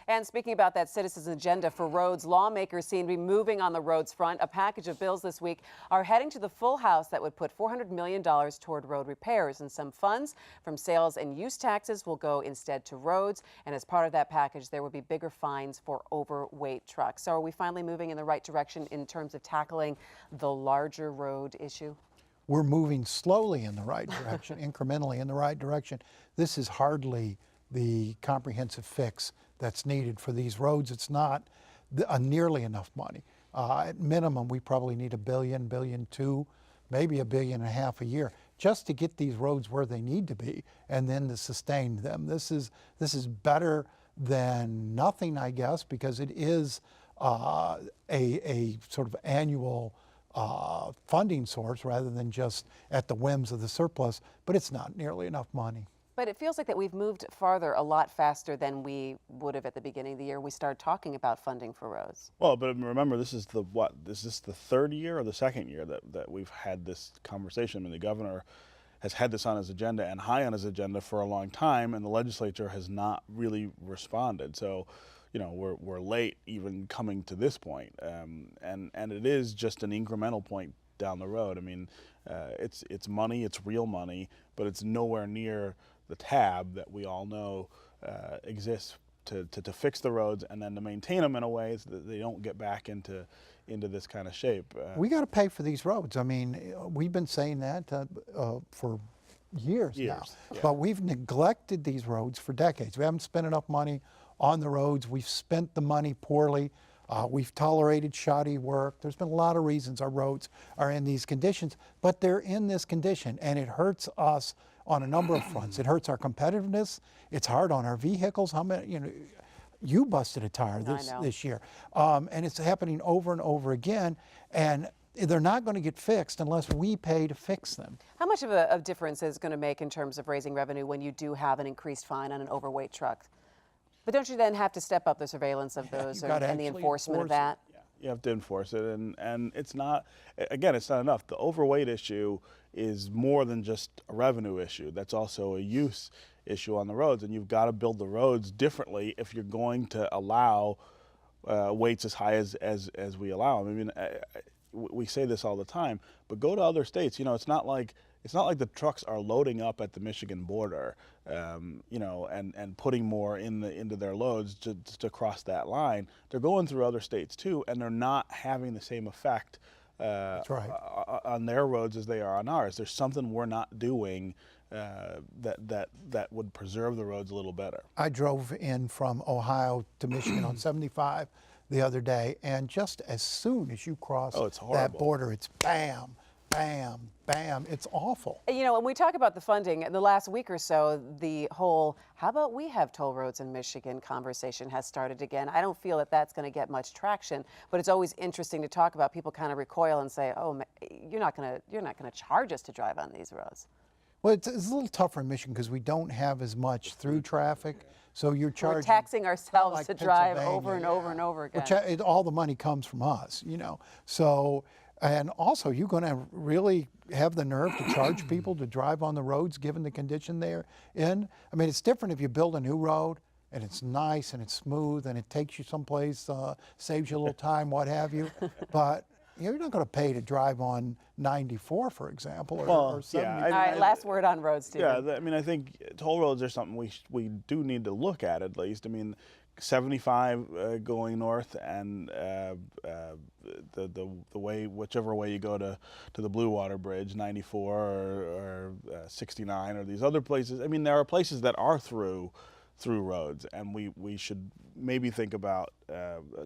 And speaking about that citizens' agenda for roads, lawmakers seem to be moving on the roads front. A package of bills this week are heading to the full House that would put $400 million toward road repairs. And some funds from sales and use taxes will go instead to roads. And as part of that package, there will be bigger fines for overweight trucks. So are we finally moving in the right direction in terms of tackling the larger road issue? We're moving slowly in the right direction, incrementally in the right direction. This is hardly the comprehensive fix that's needed for these roads. It's not nearly enough money. At minimum, we probably need $1 billion, $1.2 billion, maybe $1.5 billion a year just to get these roads where they need to be and then to sustain them. This is better than nothing, I guess, because it is a sort of annual funding source rather than just at the whims of the surplus, but it's not nearly enough money. But it feels like that we've moved farther a lot faster than we would have at the beginning of the year. We started talking about funding for roads. Well, but remember, this is the what? Is this the third year or the second year that we've had this conversation? I mean, the governor has had this on his agenda and high on his agenda for a long time, and the legislature has not really responded. So, you know, we're late even coming to this point, and it is just an incremental point down the road. I mean, it's money, it's real money, but it's nowhere near the tab that we all know exists to fix the roads and then to maintain them in a way so that they don't get back into this kind of shape. We got to pay for these roads. I mean, we've been saying that for years now, yeah. But we've neglected these roads for decades. We haven't spent enough money on the roads. We've spent the money poorly. We've tolerated shoddy work. There's been a lot of reasons our roads are in these conditions, but they're in this condition, and it hurts us on a number of fronts. It hurts our competitiveness. It's hard on our vehicles. How many, you know, you busted a tire this year, and it's happening over and over again. And they're not going to get fixed unless we pay to fix them. How much of a difference is going to make in terms of raising revenue when you do have an increased fine on an overweight truck? But don't you then have to step up the surveillance of those and the enforcement of that? Yeah, you have to enforce it, and it's not, again, it's not enough. The overweight issue is more than just a revenue issue. That's also a use issue on the roads, and you've got to build the roads differently if you're going to allow weights as high as we allow them. I mean, we say this all the time, but go to other states. You know, it's not like the trucks are loading up at the Michigan border, you know, and putting more into their loads to cross that line. They're going through other states too, and they're not having the same effect That's right. on their roads as they are on ours. There's something we're not doing that would preserve the roads a little better. I drove in from Ohio to Michigan on 75 the other day, and just as soon as you cross that border, it's bam, bam, bam. It's awful. You know, when we talk about the funding, in the last week or so, the whole "how about we have toll roads in Michigan" conversation has started again. I don't feel that that's going to get much traction, but it's always interesting to talk about. People kind of recoil and say, "Oh, you're not going to charge us to drive on these roads." Well, it's a little tougher in Michigan because we don't have as much through traffic, so you're charging. We're taxing ourselves like to drive Pennsylvania, over and over and over again. All the money comes from us, you know. So, and also you're going to really have the nerve to charge people to drive on the roads given the condition they're in. I mean, it's different if you build a new road and it's nice and it's smooth and it takes you someplace, saves you a little time, what have you. But you're not going to pay to drive on 94, for example, or 70. Yeah, All right, last word on roads, Stephen. Yeah, I mean, I think toll roads are something we do need to look at least. I mean, 75 going north and the way, whichever way you go to the Blue Water Bridge, 94 or 69 or these other places. I mean, there are places that are through roads, and we should maybe think about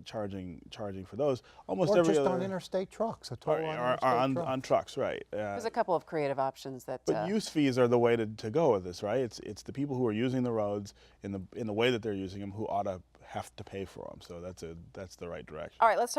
charging for those. Almost or every just other, on interstate trucks, a toll on trucks, right? There's a couple of creative options that. But use fees are the way to go with this, right? It's the people who are using the roads in the way that they're using them who ought to have to pay for them. So that's the right direction. All right, let's talk